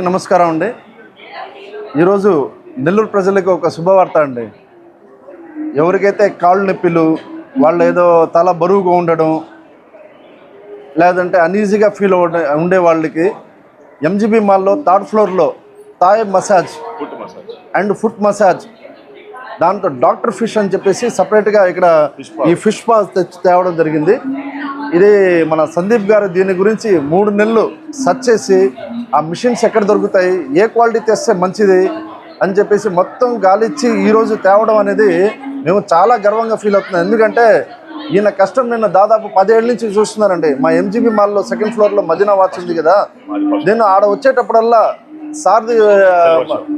నమస్కారం అండి. ఈరోజు నెల్లూరు ప్రజలకు ఒక శుభవార్త అండి. ఎవరికైతే కాళ్ళు నొప్పులు, వాళ్ళు ఏదో తల బరువుగా ఉండడం, లేదంటే అన్ఈజీగా ఫీల్ ఉండే వాళ్ళకి ఎంజీబీ మాల్లో థర్డ్ ఫ్లోర్లో Thai massage and foot massage, దాంతో డాక్టర్ ఫిష్ అని చెప్పేసి సపరేట్గా ఇక్కడ ఈ ఫిష్ పాస్ తేవడం జరిగింది. ఇది మన సందీప్ గారు దీని గురించి 3 నెలలు సెర్చ్ చేసి ఆ మిషన్స్ ఎక్కడ దొరుకుతాయి, ఏ క్వాలిటీ తెస్తే మంచిది అని చెప్పేసి మొత్తం గాలిచ్చి ఈరోజు తేవడం అనేది మేము చాలా గర్వంగా ఫీల్ అవుతున్నాం. ఎందుకంటే ఈయన కష్టం నిన్న దాదాపు 10 ఏళ్ళ నుంచి చూస్తున్నారండి. మా ఎంజీబీ మాల్లో 2nd ఫ్లోర్లో మదీనా వాచ్ ఉంది కదా, నేను ఆడ వచ్చేటప్పుడల్లా సార్ది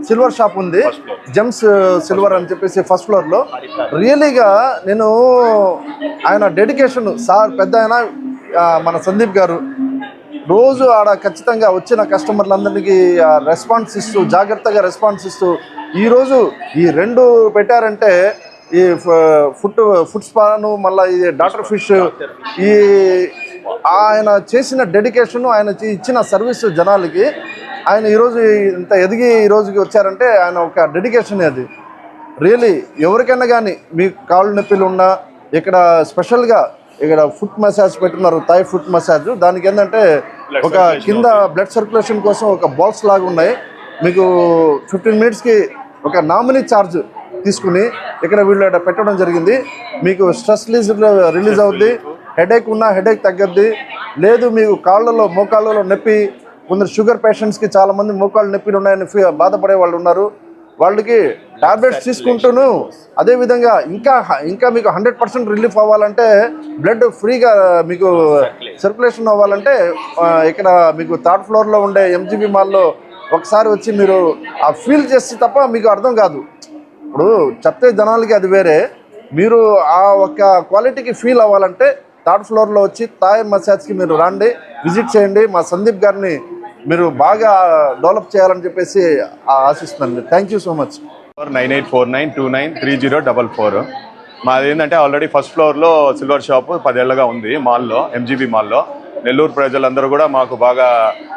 సిల్వర్ షాప్ ఉంది, జెమ్స్ సిల్వర్ అని చెప్పేసి 1st ఫ్లోర్లో. రియలీగా నేను ఆయన డెడికేషన్, సార్ పెద్ద ఆయన మన సందీప్ గారు రోజు ఆడ ఖచ్చితంగా వచ్చిన కస్టమర్లందరికీ రెస్పాన్స్ ఇస్తూ, జాగ్రత్తగా రెస్పాన్స్ ఇస్తూ ఈరోజు ఈ 2 పెట్టారంటే, ఈ ఫుట్ స్పాను మళ్ళీ ఈ డాక్టర్ ఫిష్, ఈ ఆయన చేసిన డెడికేషను, ఆయన ఇచ్చిన సర్వీసు జనాలకి, ఆయన ఈరోజు ఇంత ఎదిగి ఈరోజుకి వచ్చారంటే ఆయన ఒక డెడికేషన్. అది రియలీ ఎవరికైనా కానీ మీకు కాళ్ళు నొప్పులు ఉన్నా ఇక్కడ స్పెషల్గా ఇక్కడ ఫుట్ మసాజ్ పెట్టున్నారు, థాయ్ ఫుట్ మసాజ్. దానికి ఏంటంటే ఒక కింద బ్లడ్ సర్క్యులేషన్ కోసం ఒక బాల్స్ లాగా ఉన్నాయి. మీకు 15 మినిట్స్కి ఒక నామినీ ఛార్జ్ తీసుకుని ఇక్కడ వీళ్ళు పెట్టడం జరిగింది. మీకు స్ట్రెస్ రిలీజ్ అవుద్ది, హెడేక్ ఉన్నా హెడేక్ తగ్గద్ది. లేదు మీకు కాళ్ళలో మోకాళ్ళలో నొప్పి, కొందరు షుగర్ పేషెంట్స్కి చాలామంది మోకాళ్ళు నొప్పిలు ఉన్నాయని బాధపడే వాళ్ళు ఉన్నారు, వాళ్ళకి టాబ్లెట్స్ తీసుకుంటూను అదేవిధంగా ఇంకా మీకు 100% రిలీఫ్ అవ్వాలంటే, బ్లడ్ ఫ్రీగా మీకు సర్క్యులేషన్ అవ్వాలంటే ఇక్కడ మీకు 3rd ఫ్లోర్లో ఉండే ఎంజీబీ మాల్లో ఒకసారి వచ్చి మీరు ఆ ఫీల్ చేస్తే తప్ప మీకు అర్థం కాదు. ఇప్పుడు చెప్తే జనాలకి అది వేరే, మీరు ఆ ఒక క్వాలిటీకి ఫీల్ అవ్వాలంటే 3rd ఫ్లోర్లో వచ్చి థాయ్ మసాజ్కి మీరు రండి, విజిట్ చేయండి. మా సందీప్ గారిని మీరు బాగా డెవలప్ చేయాలని చెప్పేసి ఆశిస్తున్నాను. Thank you so much. 9849293044. మాది ఏంటంటే ఆల్రెడీ 1st ఫ్లోర్లో సిల్వర్ షాప్ 10 ఏళ్ళగా ఉంది మాల్లో, ఎంజీబీ మాల్లో. నెల్లూరు ప్రజలందరూ కూడా మాకు బాగా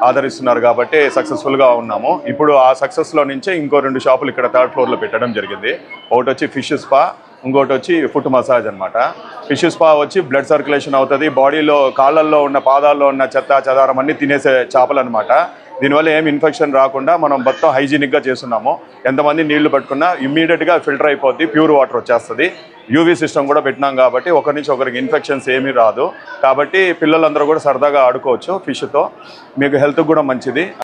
ఆదరిస్తున్నారు కాబట్టి సక్సెస్ఫుల్గా ఉన్నాము. ఇప్పుడు ఆ సక్సెస్లో నుంచే ఇంకో 2 షాపులు ఇక్కడ 3rd ఫ్లోర్లో పెట్టడం జరిగింది. ఒకటి వచ్చి ఫిష్ స్పా, ఇంకోటి వచ్చి ఫుట్ మసాజ్ అనమాట. ఫిష్ స్పా వచ్చి బ్లడ్ సర్క్యులేషన్ అవుతుంది, బాడీలో కాళ్ళల్లో ఉన్న పాదాల్లో ఉన్న చెత్త చెదారం అన్నీ తినేసే చేపలు అనమాట. దీనివల్ల ఏం ఇన్ఫెక్షన్ రాకుండా మనం మొత్తం హైజీనిక్గా చేస్తున్నాము. ఎంతమంది నీళ్లు పట్టుకున్నా ఇమ్మీడియట్గా ఫిల్టర్ అయిపోద్ది, ప్యూర్ వాటర్ వచ్చేస్తుంది. యూవీ సిస్టమ్ కూడా పెట్టినాం కాబట్టి ఒకరి నుంచి ఒకరికి ఇన్ఫెక్షన్స్ ఏమీ రాదు. కాబట్టి పిల్లలందరూ కూడా సరదాగా ఆడుకోవచ్చు ఫిష్తో, మీకు హెల్త్కి కూడా మంచిది.